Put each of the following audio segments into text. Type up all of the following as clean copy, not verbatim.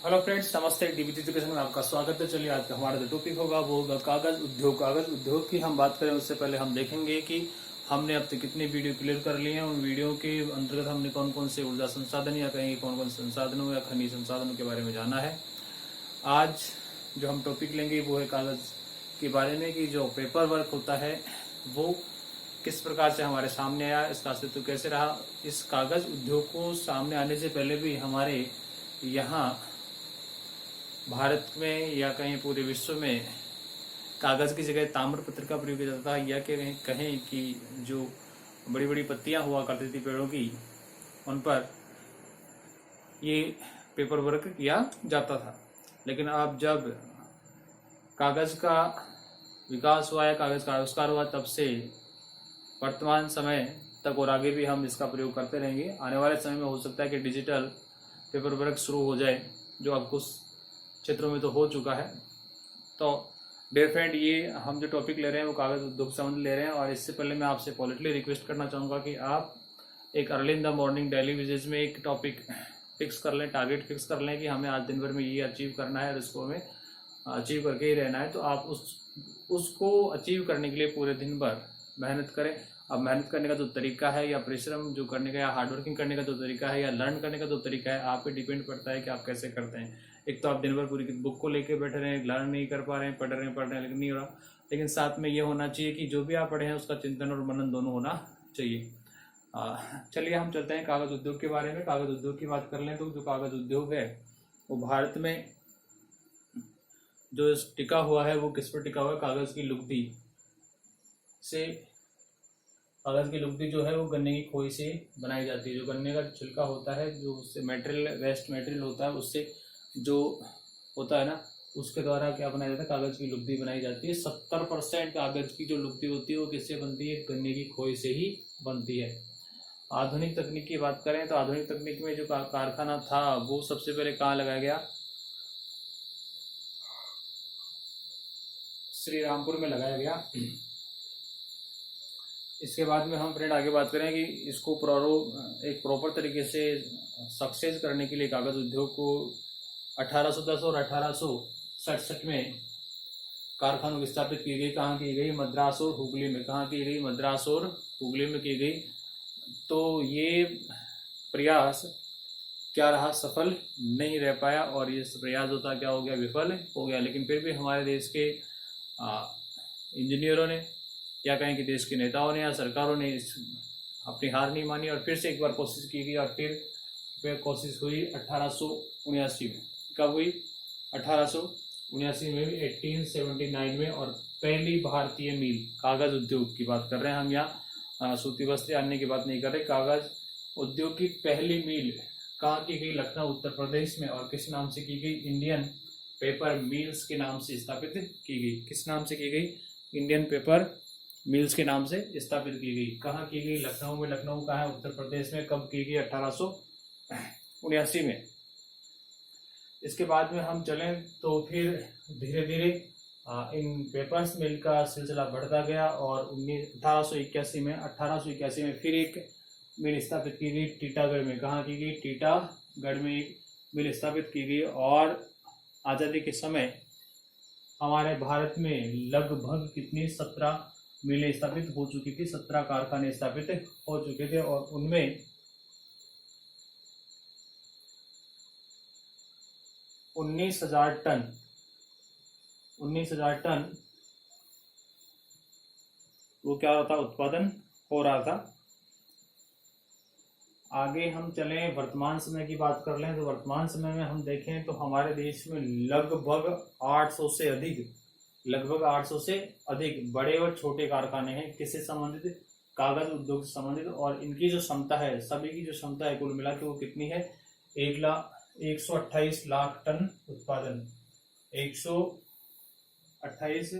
Hello friends, नमस्ते। DBT education में आपका स्वागत है। चलिए, आज का हमारा जो टॉपिक होगा वो होगा कागज उद्योग। कागज उद्योग की हम बात करें उससे पहले हम देखेंगे कि हमने अब तक कितनी वीडियो क्लियर कर ली हैं। उन वीडियो के अंतर्गत हमने कौन कौन से ऊर्जा संसाधन या कहीं कौन कौन से संसाधनों या खनिज संसाधनों के बारे में जाना है। आज जो हम टॉपिक लेंगे वो है कागज के बारे में, कि जो पेपर वर्क होता है वो किस प्रकार से हमारे सामने आया, इसका अस्तित्व कैसे रहा। इस कागज उद्योग को सामने आने से पहले भी हमारे यहाँ भारत में या कहीं पूरे विश्व में कागज की जगह ताम्रपत्र का प्रयोग किया जाता है, या कहें कि जो बड़ी बड़ी पत्तियां हुआ करती थी पेड़ों की, उन पर ये पेपर वर्क किया जाता था। लेकिन अब जब कागज का विकास हुआ या कागज का आविष्कार हुआ, तब से वर्तमान समय तक और आगे भी हम इसका प्रयोग करते रहेंगे। आने वाले समय में हो सकता है कि डिजिटल पेपर वर्क शुरू हो जाए, जो अब कुछ क्षेत्रों में तो हो चुका है। तो डियर फ्रेंड, ये हम जो टॉपिक ले रहे हैं वो कागज उद्योग से संबंध ले रहे हैं। और इससे पहले मैं आपसे पॉलिटली रिक्वेस्ट करना चाहूँगा कि आप एक early in the morning daily basis में एक टॉपिक फिक्स कर लें, टारगेट फिक्स कर लें कि हमें आज दिन भर में ये अचीव करना है और इसको हमें अचीव करके ही रहना है। तो आप उसको अचीव करने के लिए पूरे दिन भर मेहनत करें। अब मेहनत करने का जो तरीका है, या परिश्रम जो करने का, या हार्डवर्किंग करने का जो तरीका है, या लर्न करने का जो तरीका है, आप पे डिपेंड करता है कि आप कैसे करते हैं। एक तो आप दिन भर पूरी बुक को लेके बैठे रहे, लर्न नहीं कर पा रहे हैं, पढ़ रहे हैं लेकिन नहीं हो रहा। लेकिन साथ में ये होना चाहिए कि जो भी आप पढ़े हैं उसका चिंतन और मनन दोनों होना चाहिए। चलिए हम चलते हैं कागज उद्योग के बारे में। कागज उद्योग की बात कर लें तो जो कागज उद्योग है वो भारत में जो टिका हुआ है वो किस पर टिका हुआ है? कागज की लुगदी से। कागज की लुगदी जो है वो गन्ने की खोई से बनाई जाती है। जो गन्ने का छिलका होता है, जो उससे मटेरियल, वेस्ट मटेरियल होता है, उससे जो होता है ना, उसके द्वारा क्या बनाया जाता है? कागज की लुगदी बनाई जाती है। 70% कागज की जो लुगदी होती है वो किससे बनती है? गन्ने की खोई से ही बनती है। आधुनिक तकनीक की बात करें तो आधुनिक तकनीक में जो कारखाना था वो सबसे पहले कहाँ लगाया गया? श्री रामपुर में लगाया गया। इसके बाद में हम फ्रेंड आगे बात करें कि इसको एक प्रॉपर तरीके से सक्सेस करने के लिए कागज उद्योग को 1810 और 1867 में कारखानों की स्थापित की गई। कहाँ की गई? मद्रास और हुगली में। कहाँ की गई? मद्रास और हुगली में की गई। तो ये प्रयास क्या रहा? सफल नहीं रह पाया, और ये प्रयास जो था क्या हो गया? विफल हो गया। लेकिन फिर भी हमारे देश के इंजीनियरों ने, या कहें कि देश के नेताओं ने या सरकारों ने अपनी हार नहीं मानी, और फिर से एक बार कोशिश की गई, और फिर कोशिश हुई 1879 में। कब हुई? 1879 में, 1879 में। और पहली भारतीय मील, कागज उद्योग की बात कर रहे हैं हम यहाँ, सूती वस्त्र अन्य की बात नहीं कर रहे। कागज उद्योग की पहली मील कहाँ की गई? लखनऊ, उत्तर प्रदेश में। और किस नाम से की गई? इंडियन पेपर मिल्स के नाम से स्थापित की गई। किस नाम से की गई? इंडियन पेपर मिल्स के नाम से स्थापित की गई। कहाँ की गई? लखनऊ में। लखनऊ कहाँ है? उत्तर प्रदेश में। कब की गई? 1879 में। इसके बाद में हम चलें तो फिर धीरे धीरे इन पेपर्स मिल का सिलसिला बढ़ता गया, और 1881 में फिर एक मिल स्थापित की गई टीटागढ़ में। कहाँ की गई? टीटागढ़ में एक मिल स्थापित की गई। और आज़ादी के समय हमारे भारत में लगभग कितनी 17 मिलें स्थापित हो चुकी थी, 17 कारखाने स्थापित हो चुके थे, और उनमें 19,000 टन वो क्या होता? उत्पादन हो रहा था। आगे हम चलें, वर्तमान समय की बात कर लें तो वर्तमान समय में हम देखें तो हमारे देश में लगभग 800 से अधिक बड़े और छोटे कारखाने हैं। किससे संबंधित? कागज उद्योग से संबंधित। और इनकी जो क्षमता है, सभी की जो क्षमता है कुल मिला के वो कितनी है? 128 लाख टन उत्पादन। 128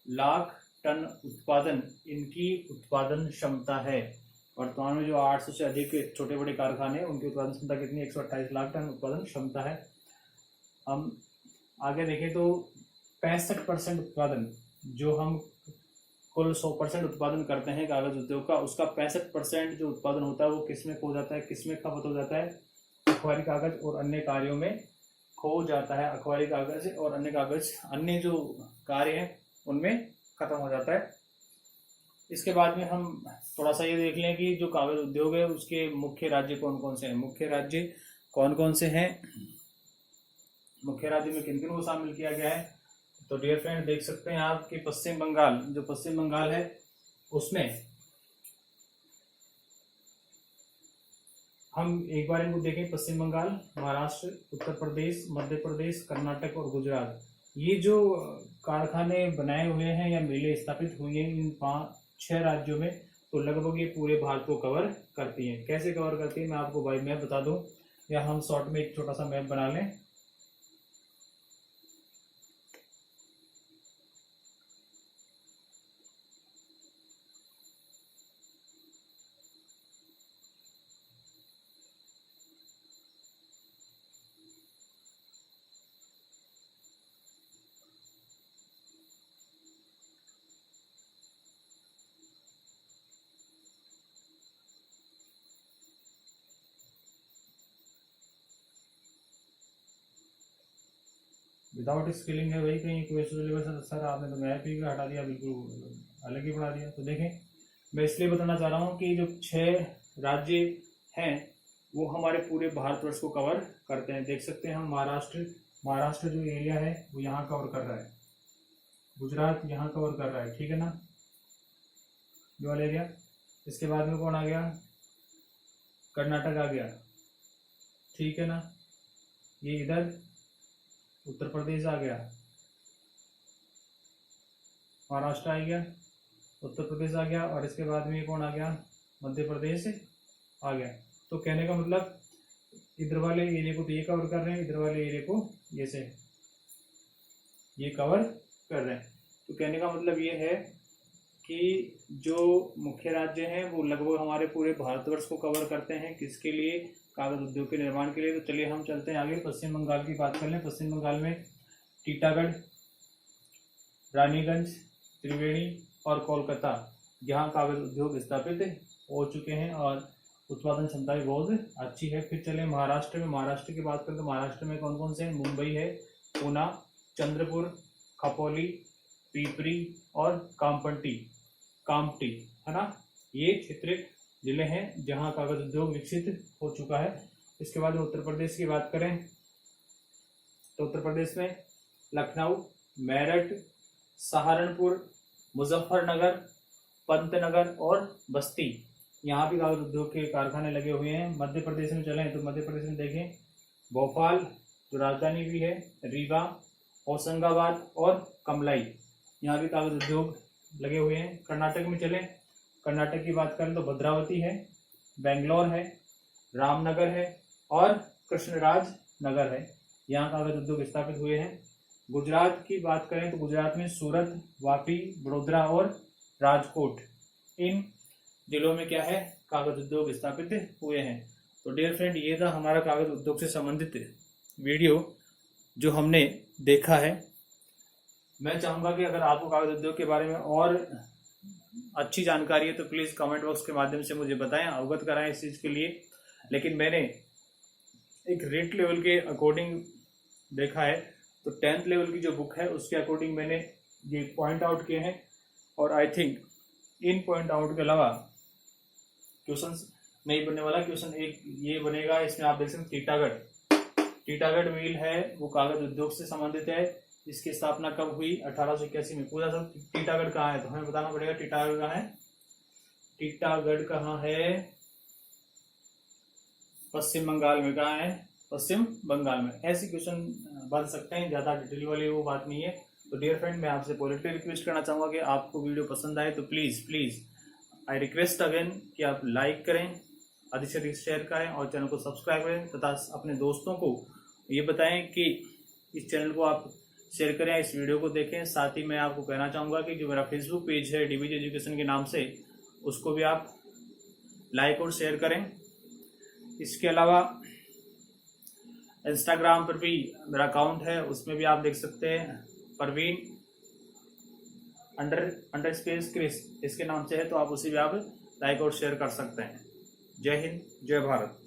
लाख टन उत्पादन इनकी उत्पादन क्षमता है। वर्तमान में जो 800 से अधिक छोटे बड़े कारखाने हैं उनकी उत्पादन क्षमता कितनी? 128 लाख टन उत्पादन क्षमता है। हम आगे देखें तो 65% उत्पादन, जो हम कुल 100% उत्पादन करते हैं कागज उद्योग का, उसका 65% जो उत्पादन होता है वो किसमें खो जाता है? किसमें खपत हो जाता है? अखबारी कागज और अन्य कार्यों में खो जाता है अखबारी कागज और अन्य कागज, अन्य जो कार्य है उनमें खत्म हो जाता है। इसके बाद में हम थोड़ा सा ये देख लें कि जो कागज उद्योग है उसके मुख्य राज्य कौन कौन से हैं। मुख्य राज्य कौन कौन से हैं, मुख्य राज्य में किन किन को शामिल किया गया है। तो डियर फ्रेंड देख सकते हैं आप कि पश्चिम बंगाल, जो पश्चिम बंगाल है उसमें हम एक बार इनको देखें। पश्चिम बंगाल, महाराष्ट्र, उत्तर प्रदेश, मध्य प्रदेश, कर्नाटक और गुजरात, ये जो कारखाने बनाए हुए हैं या मिलें स्थापित हुई हैं इन 5-6 राज्यों में, तो लगभग ये पूरे भारत को कवर करती हैं। कैसे कवर करती है मैं आपको बाई मैप बता दूं, या हम शॉर्ट में एक छोटा सा मैप बना लें। विदाउट स्किलिंग है वही कहीं क्वेश्चन सिलेबस। सर आपने तो मैप ही हटा दिया, बिल्कुल अलग ही बढ़ा दिया। तो देखें, मैं इसलिए बताना चाह रहा हूँ कि जो 6 राज्य हैं वो हमारे पूरे भारतवर्ष को कवर करते हैं। देख सकते हैं हम महाराष्ट्र जो एरिया है वो यहाँ कवर कर रहा है, गुजरात यहाँ कवर कर रहा है, ठीक है ना, ये वाला एरिया। इसके बाद में कौन आ गया, कर्नाटक आ गया, ठीक है ना, ये इधर उत्तर प्रदेश आ गया, महाराष्ट्र आ गया, उत्तर प्रदेश आ गया, और इसके बाद में ये कौन आ गया, मध्य प्रदेश आ गया। तो कहने का मतलब इधर वाले एरिया को तो ये कवर कर रहे हैं, इधर वाले एरिया को ये से ये कवर कर रहे हैं। तो कहने का मतलब ये है कि जो मुख्य राज्य हैं वो लगभग हमारे पूरे भारतवर्ष को कवर करते हैं। किसके लिए, कागज उद्योग के निर्माण के लिए। तो चलिए हम चलते हैं आगे, पश्चिम बंगाल की बात कर लें। पश्चिम बंगाल में टीटागढ़, रानीगंज, त्रिवेणी और कोलकाता, यहाँ कागज उद्योग स्थापित हो चुके हैं और उत्पादन क्षमता भी बहुत अच्छी है। फिर चले महाराष्ट्र में। महाराष्ट्र की बात करें तो महाराष्ट्र में कौन कौन से हैं, मुंबई है, पूना, चंद्रपुर, खपोली, पिपरी और कामटी, है ना, ये क्षेत्रीय जिले हैं जहां कागज उद्योग विकसित हो चुका है। इसके बाद उत्तर प्रदेश की बात करें तो उत्तर प्रदेश में लखनऊ, मेरठ, सहारनपुर, मुजफ्फरनगर, पंतनगर और बस्ती, यहाँ भी कागज उद्योग के कारखाने लगे हुए हैं। मध्य प्रदेश में चलें तो मध्य प्रदेश में देखें भोपाल जो राजधानी भी है, रीवा, होशंगाबाद और कमलाई, यहाँ भी कागज उद्योग लगे हुए हैं। कर्नाटक में चलें, कर्नाटक की बात करें तो भद्रावती है, बेंगलोर है, रामनगर है और कृष्णराज नगर है, यहाँ कागज उद्योग स्थापित हुए हैं। गुजरात की बात करें तो गुजरात में सूरत, वापी, वडोदरा और राजकोट, इन जिलों में क्या है, कागज उद्योग स्थापित हुए हैं। तो डियर फ्रेंड, ये था हमारा कागज उद्योग से संबंधित वीडियो जो हमने देखा है। मैं चाहूंगा कि अगर आपको कागज उद्योग के बारे में और अच्छी जानकारी है तो प्लीज कमेंट बॉक्स के माध्यम से मुझे बताएं, अवगत कराएं इस चीज के लिए। लेकिन मैंने एक रेट लेवल के अकॉर्डिंग देखा है, तो 10th लेवल की जो बुक है उसके अकॉर्डिंग मैंने ये पॉइंट आउट किए हैं, और I think in point out के अलावा क्वेश्चन नहीं बनने वाला। क्वेश्चन एक ये बनेगा, इसमें आप देख सकते हैं टीटागढ़ मिल है वो कागज उद्योग से संबंधित है। इसकी स्थापना कब हुई, 1881 में। पूरा सब टीटागढ़ कहाँ है तो हमें बताना पड़ेगा टीटागढ़ कहाँ है। टीटागढ़ कहाँ है, पश्चिम बंगाल में। कहाँ है, पश्चिम बंगाल में। ऐसे क्वेश्चन बन सकते हैं, ज्यादा डिटेल वाली वो बात नहीं है। तो डियर फ्रेंड, मैं आपसे पोलाइटली रिक्वेस्ट करना चाहूंगा कि आपको वीडियो पसंद आए तो प्लीज आई रिक्वेस्ट अगेन कि आप लाइक करें, अधिक से अधिक शेयर करें और चैनल को सब्सक्राइब करें, तथा अपने दोस्तों को ये बताएं कि इस चैनल को आप शेयर करें, इस वीडियो को देखें। साथ ही मैं आपको कहना चाहूंगा कि जो मेरा फेसबुक पेज है डीबीजे एजुकेशन के नाम से, उसको भी आप लाइक और शेयर करें। इसके अलावा इंस्टाग्राम पर भी मेरा अकाउंट है, उसमें भी आप देख सकते हैं परवीन _ क्रिस इसके नाम से है, तो आप उसे भी आप लाइक और शेयर कर सकते हैं। जय हिंद, जय भारत।